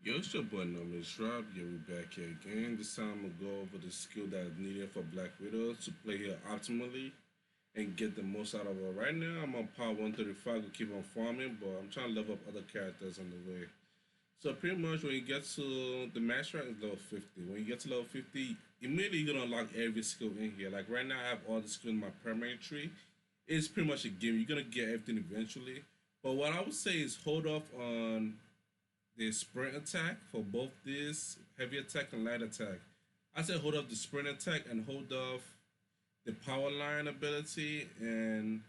Yo, it's your boy Norman Shrub. Yeah, we back here again. This time I'm gonna go over the skill that is needed for Black Widow to play her optimally and get the most out of her. Right now, I'm on power 135 to keep on farming, but I'm trying to level up other characters on the way. So pretty much when you get to the max rank is level 50. When you get to level 50, immediately you're gonna unlock every skill in here. Like right now, I have all the skills in my primary tree. It's pretty much a game. You're gonna get everything eventually. But what I would say is hold off on the sprint attack for both this heavy attack and light attack. I said hold off the sprint attack and hold off the power line ability and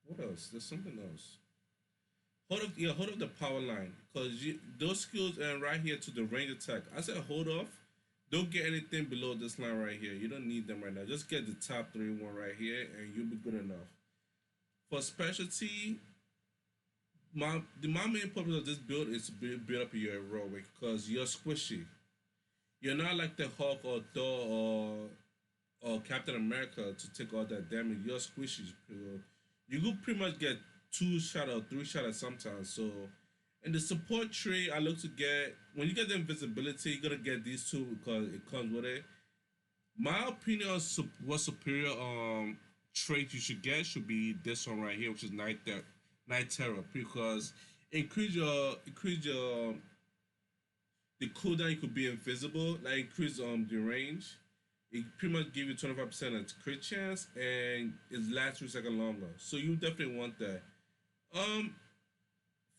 what else? There's something else. Hold up the power line because those skills are right here to the range attack. I said hold off. Don't get anything below this line right here. You don't need them right now. Just get the top three one right here and you'll be good enough. For specialty, my main purpose of this build is to build up your heroic because you're squishy. You're not like the Hulk or Thor or Captain America to take all that damage. You're squishy. You could pretty much get two shot or three shot at sometimes. So in the support tree, I look to get when you get the invisibility, you're gonna get these two because it comes with it. My opinion on what superior trait you should get should be this one right here, which is night terror, because increase your the cooldown. You could be invisible, like increase the range. It pretty much give you 25% of crit chance and it lasts 3 seconds longer. So you definitely want that. Um,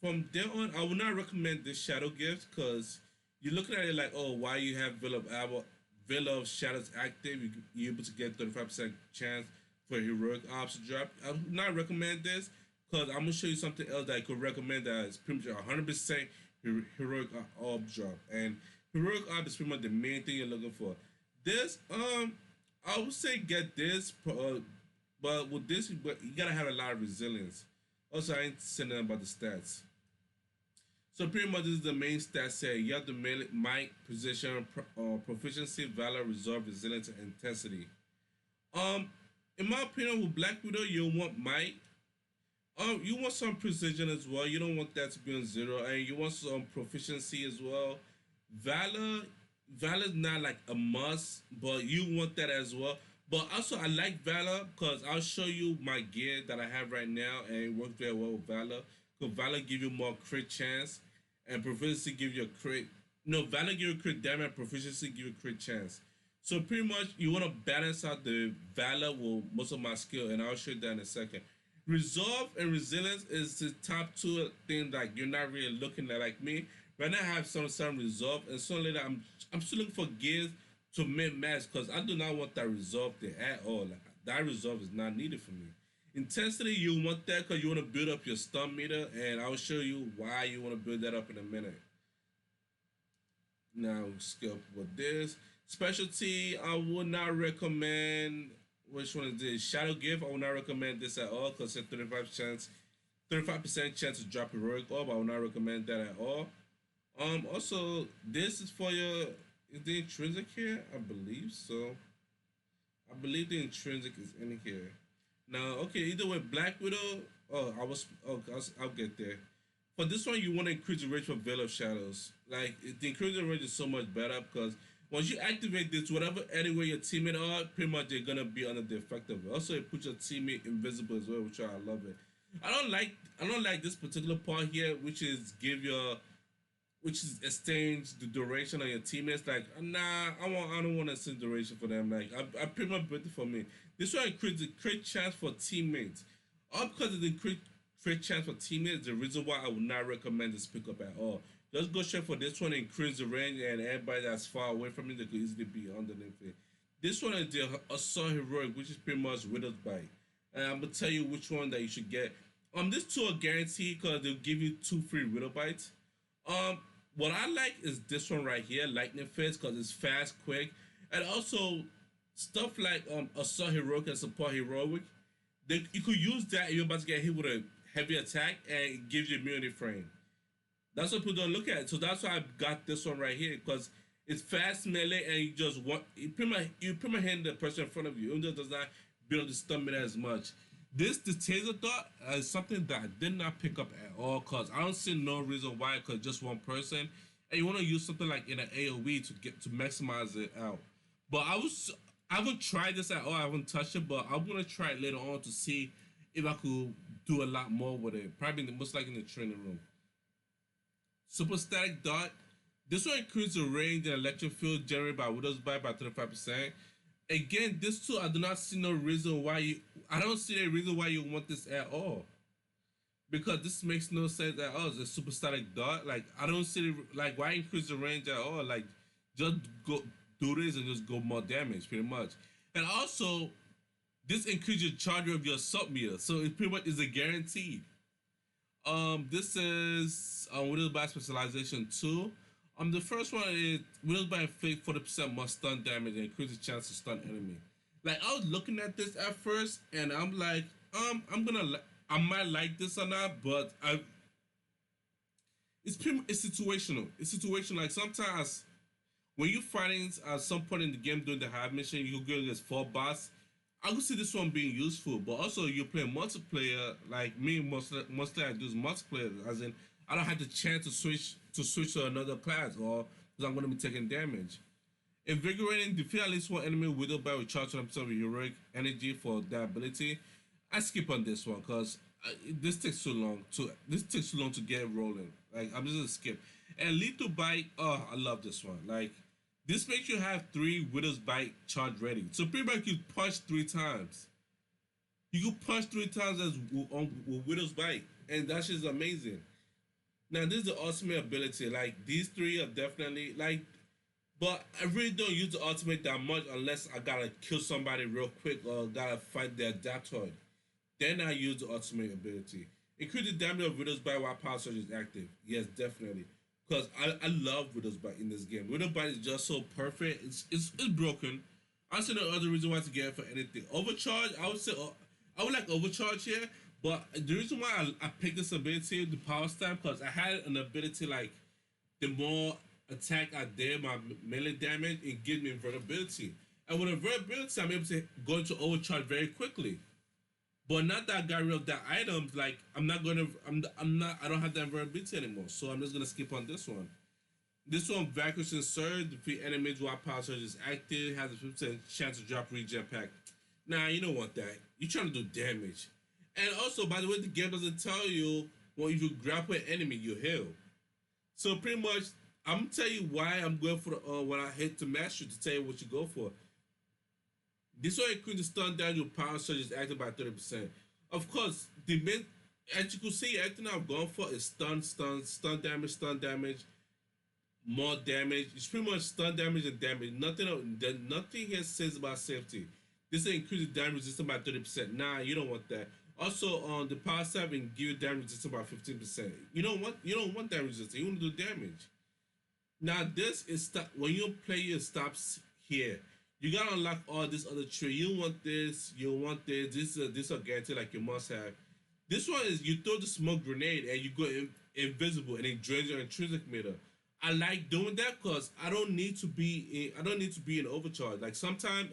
from there on, I would not recommend this shadow gift because you're looking at it like, oh, why you have Villa of Shadows active? You're able to get 35% chance for heroic ops to drop. I would not recommend this because I'm gonna show you something else that I could recommend that is pretty much 100% heroic orb drop. And heroic orb is pretty much the main thing you're looking for. This I would say get this, but with this, but you gotta have a lot of resilience. Also, I ain't saying nothing about the stats. So pretty much this is the main stat set. You have the might, position, proficiency, valor, resolve, resilience, and intensity. Um, in my opinion, with Black Widow, you want might. You want some precision as well. You don't want that to be on zero, and you want some proficiency as well. Valor, Valor is not like a must, but you want that as well. But also, I like Valor because I'll show you my gear that I have right now, and it works very well with Valor. Because Valor give you more crit chance, and proficiency give you a crit. No, Valor give you crit damage, and proficiency give you crit chance. So pretty much, you want to balance out the Valor with most of my skill, and I'll show you that in a second. Resolve and resilience is the top two things that you're not really looking at like me. Right now I have some resolve and sooner later I'm still looking for gears to min max because I do not want that resolve there at all. Like that resolve is not needed for me. Intensity you want that because you want to build up your stun meter and I'll show you why you want to build that up in a minute. Now skip with this. Specialty, I would not recommend which one is this? Shadow Gift, I would not recommend this at all because it's 35% chance to drop heroic orb. I would not recommend that at all. Also this is for your is the intrinsic here? I believe so. I believe the intrinsic is in here. Now, okay, either way, Black Widow. I'll get there. For this one, you want to increase the range for Veil of Shadows. Like the increasing range is so much better because once you activate this, whatever anywhere your teammate are, pretty much they're gonna be under the effect of it. Also, it puts your teammate invisible as well, which I love it. I don't like this particular part here, which is exchange the duration of your teammates. Like, nah, I don't want to send duration for them. Like, I pretty much built it for me. This one creates a crit chance for teammates. All because of the crit chance for teammates, the reason why I would not recommend this pickup at all. Just go straight for this one, increase the range, and everybody that's far away from it, they could easily be underneath it. This one is the Assault Heroic, which is pretty much Widow's Bite. And I'm gonna tell you which one that you should get. These two are guaranteed because they'll give you two free Widow Bites. Um, what I like is this one right here, Lightning Fist, because it's fast, quick, and also stuff like Assault Heroic and Support Heroic. You could use that if you're about to get hit with a heavy attack, and it gives you immunity frame. That's what people don't look at. So that's why I got this one right here because it's fast melee, and you pretty much hit the person in front of you. Even though it does not build the stamina as much. The taser thought is something that I did not pick up at all because I don't see no reason why because just one person and you want to use something like in an AOE to get to maximize it out. But I haven't tried this at all. I haven't touched it, but I'm gonna try it later on to see if I could do a lot more with it. Probably most likely in the training room. Super static dot. This will increase the range and electric field generated by Widow's Bite by 35%. Again, this too, I do not see no reason why you. I don't see a reason why you want this at all, because this makes no sense at all. It's a super static dot. Like I don't see like why increase the range at all. Like just go do this and just go more damage, pretty much. And also, this increases your charge of your sub meter, so it pretty much is a guaranteed. This is Windows by Specialization 2. The first one is Windows by Inflict 40% more stun damage and increases the chance to stun enemy. Like I was looking at this at first, and I'm like, I might like this or not, but it's situational. It's situational. Like sometimes when you're fighting at some point in the game doing the hard mission, you go against 4 boss. I could see this one being useful, but also you're playing multiplayer. Like me, mostly I do multiplayer, as in I don't have the chance to switch to another class, or because I'm going to be taking damage. Invigorating, defeat at least one enemy without by recharge themselves with heroic energy for that ability. I skip on this one because this takes too long to get rolling. Like I'm just gonna skip. And lethal bite. Oh, I love this one. Like this makes you have 3 Widow's Bite charge ready. So pretty much you punch 3 times. You can punch 3 times as with Widow's Bite, and that's just amazing. Now this is the ultimate ability. Like these three are definitely like, but I really don't use the ultimate that much unless I gotta kill somebody real quick or gotta fight their adaptoid. Then I use the ultimate ability. Increase the damage of Widow's Bite while Power Surge is active. Yes, definitely. Because I love Widow's Bite in this game. Widow's Bite is just so perfect. It's broken. I see no other reason why to get it for anything. Overcharge, I would say I would like overcharge here, but the reason why I picked this ability, the power stamp, because I had an ability like the more attack I did, my melee damage, it gives me invulnerability. And with invulnerability, I'm able to go into overcharge very quickly. But not that I got rid of that items, like I'm not I don't have that invulnerability anymore. So I'm just gonna skip on this one. This one Vanquishing Surge, defeat enemies while Power Surge is active, has a 50% chance to drop regen pack. Nah, you don't want that. You're trying to do damage. And also, by the way, the game doesn't tell you when if you grapple an enemy, you heal. So pretty much, I'm gonna tell you why I'm going for the when I hit the master to tell you what you go for. This will increase the stun damage with power surge is active by 30%. Of course, the main as you can see, everything I've gone for is stun damage, more damage. It's pretty much stun damage and damage. Nothing here says about safety. This will increase the damage resistance by 30%. Nah, you don't want that. Also, on the power stab and give you damage resistance by 15%. You don't want damage resistance. You want to do damage. Now this is when you play it stops here. You gotta unlock all this other tree. You want this, you want this. This are guaranteed like you must have. This one is you throw the smoke grenade and you go invisible and it drains your intrinsic meter. I like doing that because I don't need to be in overcharge. Like sometimes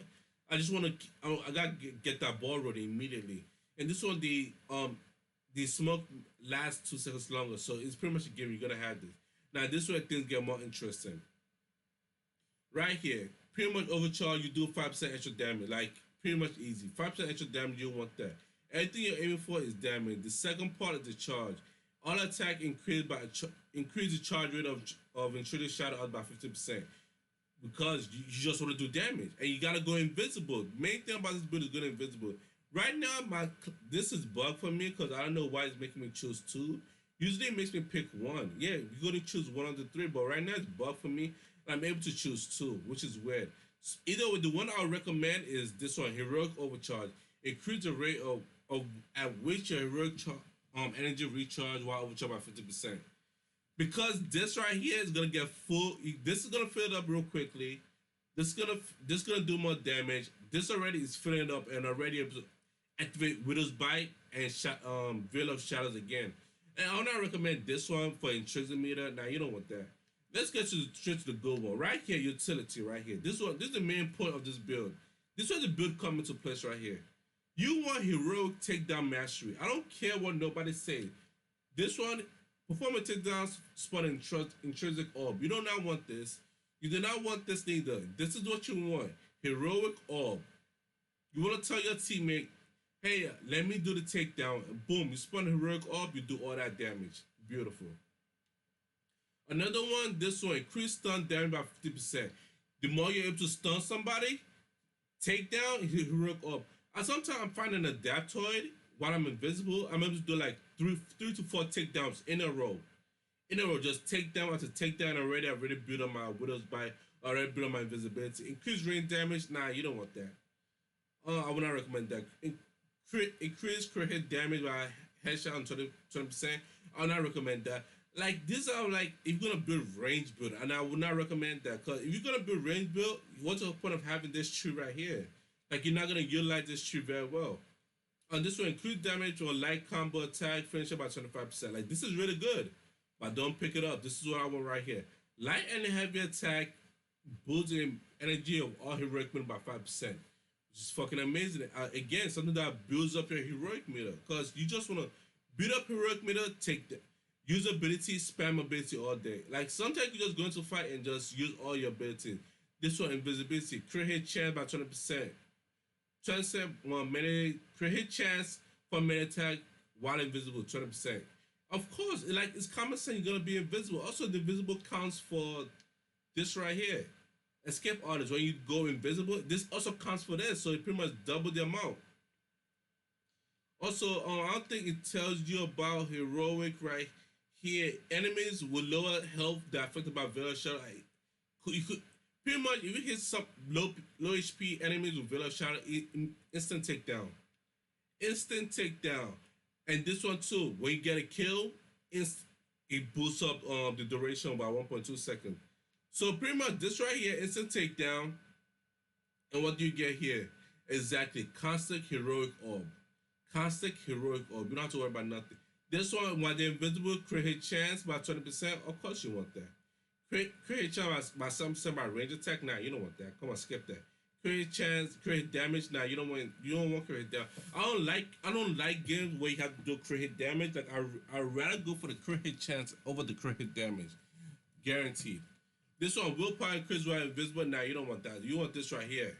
I just want to I gotta get that ball rolling immediately. And this one the smoke lasts 2 seconds longer, so it's pretty much a game you're gonna have this. Now this way things get more interesting. Right here, pretty much overcharge, you do 5% extra damage. Like pretty much easy. 5% extra damage, you want that. Everything you're aiming for is damage. The second part is the charge. All attack increase the charge rate of intrusive shadow out by 50%. Because you just want to do damage. And you gotta go invisible. Main thing about this build is going invisible. Right now, this is bug for me because I don't know why it's making me choose two. Usually it makes me pick one. Yeah, you're gonna choose one of the three, but right now it's bug for me. I'm able to choose two, which is weird. Either way, the one I would recommend is this one, Heroic Overcharge. It increases the rate of at which your heroic energy recharge while overcharged by 50%. Because this right here is gonna get full. This is gonna fill it up real quickly. This gonna do more damage. This already is filling up and already able to activate Widow's Bite and Veil of Shadows again. And I would not recommend this one for intrinsic meter. Now you don't want that. Let's get straight to the good one. Right here, utility right here. This is the main point of this build. This is where the build comes into place right here. You want heroic takedown mastery. I don't care what nobody says. This one, Perform a takedown, spawn intrinsic orb. You do not want this. You do not want this neither. This is what you want. Heroic orb. You want to tell your teammate, hey, let me do the takedown. Boom, you spawn a heroic orb, you do all that damage. Beautiful. Another one, this one, increase stun damage by 50%. The more you're able to stun somebody, takedown, heroic orb. And sometimes I'm finding an adaptoid while I'm invisible. I'm able to do like three to four takedowns in a row. In a row, just takedown after takedown already. I already built on my Widow's Bite, already built on my invisibility. Increase range damage, nah, you don't want that. I would not recommend that. Increase crit hit damage by headshot on 20%. I would not recommend that. Like these are like if you're gonna build range build, and I would not recommend that because if you're gonna build range build, what's the point of having this tree right here? Like you're not gonna utilize this tree very well. And this will increase damage or light combo attack, finish by 25%. Like this is really good, but don't pick it up. This is what I want right here. Light and heavy attack, boosting energy of all heroic meter by 5%. Which is fucking amazing. Again, something that builds up your heroic meter. Because you just want to build up heroic meter, take the use ability, spam ability all day. Like sometimes you just go into fight and just use all your abilities. This one, invisibility, crit hit chance by 20%. 20% one minute, crit hit chance for minute attack while invisible, 20%. Of course, like it's common sense you're gonna be invisible. Also, the invisible counts for this right here. Escape artist, when you go invisible, this also counts for this, so it pretty much double the amount. Also, I don't think it tells you about heroic right here. Enemies with lower health that are affected by Veil of Shadow. Like, you could pretty much if you hit some low HP enemies with Veil of Shadow, instant takedown, instant takedown. And this one too, when you get a kill, it boosts up the duration by 1.2 seconds. So pretty much this right here, instant takedown. And what do you get here? Exactly, constant heroic orb. Constant heroic orb. You don't have to worry about nothing. This one, while the invisible crit hit chance by 20%, of course you want that. Crit hit chance by 7% by range attack, nah, you don't want that. Come on, skip that. Crit hit chance, crit hit damage, nah, you don't want crit hit damage. I don't like games where you have to do crit hit damage. Like I rather go for the crit hit chance over the crit hit damage. Guaranteed. This one, willpower increase while invisible. Nah, you don't want that. You want this right here.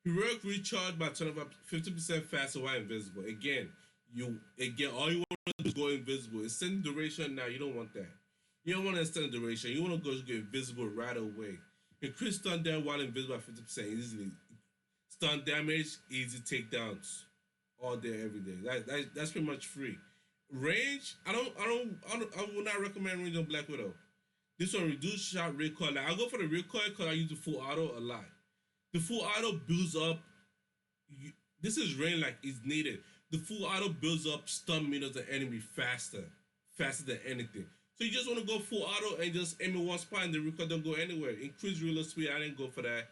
Heroic recharge by 50% faster while invisible. Again, all you want to do is go invisible. Extended duration. Now you don't want that. You don't want to extend duration. You want to go get invisible right away. Increase stun damage while invisible by 50% easily. Stun damage, easy takedowns, all day, every day. That's pretty much free. Range. I would not recommend range on Black Widow. This one reduce shot recoil. Like I go for the recoil because I use the full auto a lot. The full auto builds up. This is range like it's needed. The full auto builds up stun meters the enemy faster than anything. So you just want to go full auto and just aim in one spot and the recoil don't go anywhere. Increase reload speed. I didn't go for that.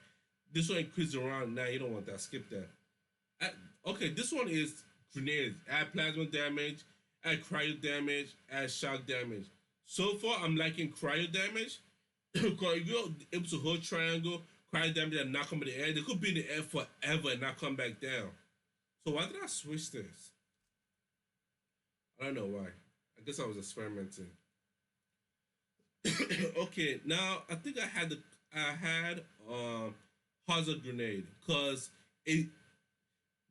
This one increase around. Nah, you don't want that. Skip that. Okay, this one is grenades. Add plasma damage. Add cryo damage. Add shock damage. So far, I'm liking cryo damage because if you're able to hold triangle, cryo damage and not come in the air, they could be in the air forever and not come back down. So why did I switch this? I don't know why. I guess I was experimenting. Okay, now I think I had hazard grenade because it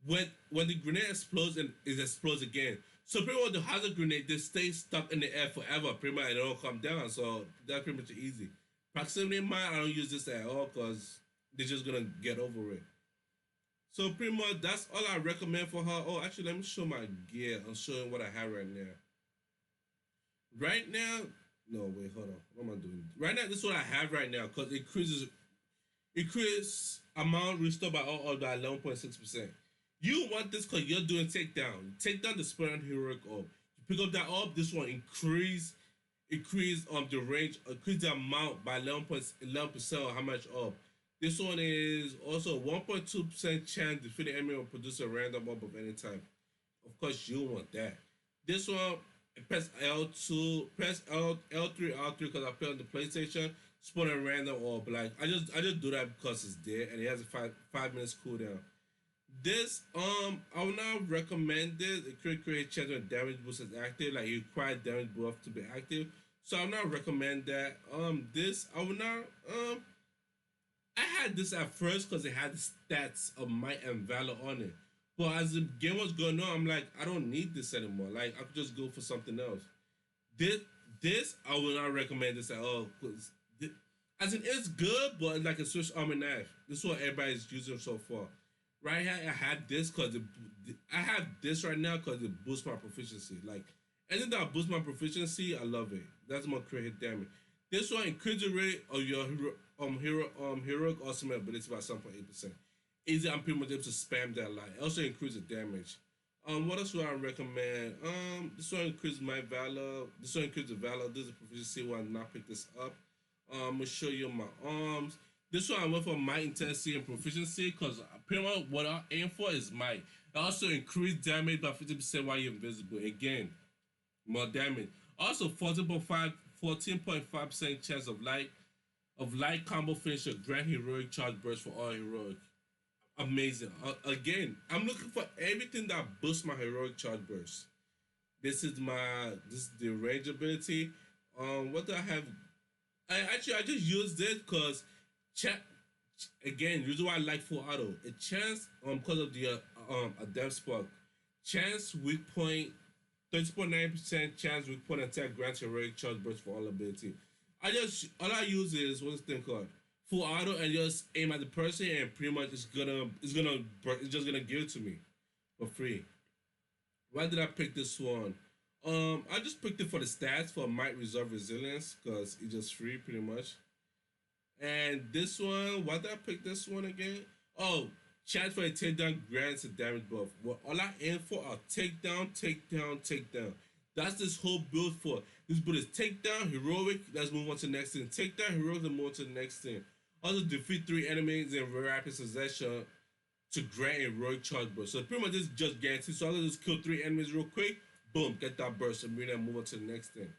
when the grenade explodes and it explodes again. So pretty much the hazard grenade they stay stuck in the air forever. Pretty much it don't come down. So that's pretty much easy. Proximity mine I don't use this at all because they're just gonna get over it. So pretty much that's all I recommend for her. Oh, actually, let me show my gear. I'm showing what I have right now. Right now, no wait, hold on. What am I doing? Right now, this is what I have right now because it increases amount restored by all by 11.6%. You want this because you're doing takedown. Take down the spirit heroic orb. You pick up that orb. This one increase the range, increase the amount by 11% of how much orb. This one is also 1.2% chance defeating enemy will produce a random orb of any type. Of course, you want that. This one, press L2, press L3, R3 because I play on the PlayStation. Spawn a random orb. Like I just do that because it's there and it has a five minutes cooldown. This I would not recommend it. It could create chance when damage boost is active, like you require damage buff to be active. So I would not recommend that. This I would not I had this at first because it had the stats of might and valor on it. But as the game was going on, I'm like, I don't need this anymore. Like I could just go for something else. This this I would not recommend this at all. Cause as in it's good, but it's like a Swiss Army knife. This is what everybody's using so far. Right here, I had this because I have this right now because it boosts my proficiency. Like anything that boosts my proficiency, I love it. That's more crit damage. This one increases the rate of your heroic ultimate ability by 7.8%. Easy, I'm pretty much able to spam that line. It also increases the damage. What else would I recommend? This one increases my valor. This one increases the valor. This is a proficiency why I not pick this up. I'm gonna show you my arms. This one I went for might, intensity, and proficiency because pretty much what I aim for is might. It also increased damage by 50% while you're invisible. Again, more damage. Also 14.5% chance of light combo finisher, grand heroic charge burst for all heroic. Amazing. Again, I'm looking for everything that boosts my heroic charge burst. This is the range ability. What do I have? I just used it because chat again. Reason why I like full auto. A chance because of the a death spark. Chance weak point 30.9% chance weak point attack grants heroic charge burst for all ability. All I use is what's the thing called? Full auto and just aim at the person and pretty much it's just gonna give it to me for free. Why did I pick this one? I just picked it for the stats for might reserve resilience because it's just free pretty much. And this one, why did I pick this one again? Oh, chance for a takedown grants a damage buff. Well, all I aim for are takedown, takedown, takedown. That's this whole build for. This build is takedown, heroic, let's move on to the next thing. Takedown, heroic, let's move on to the next thing. Also defeat 3 enemies in very rapid succession to grant a heroic charge burst. So pretty much this is just guaranteed. So I'll just kill 3 enemies real quick, boom, get that burst and then move on to the next thing.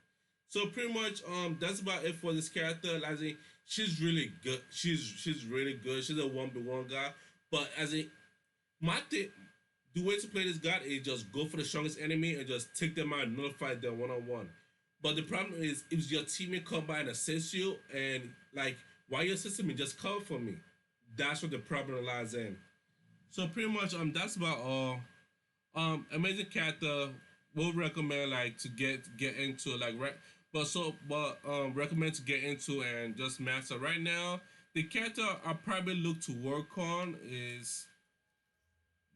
So pretty much that's about it for this character. As in, she's really good. She's really good. She's a 1v1 guy. But as in my thing, the way to play this guy is just go for the strongest enemy and just take them out and nullify them one on one. But the problem is if your teammate come by and assist you and like why you assisting me, just cover for me. That's what the problem lies in. So pretty much that's about all. Amazing character. We'll recommend like to get into like recommend to get into and just master right now. The character I probably look to work on is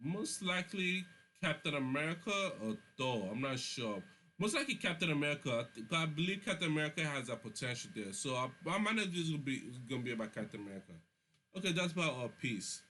most likely Captain America or Thor. I'm not sure. Most likely Captain America. I believe Captain America has a potential there. So my manager is gonna be about Captain America. Okay, that's about all. Peace.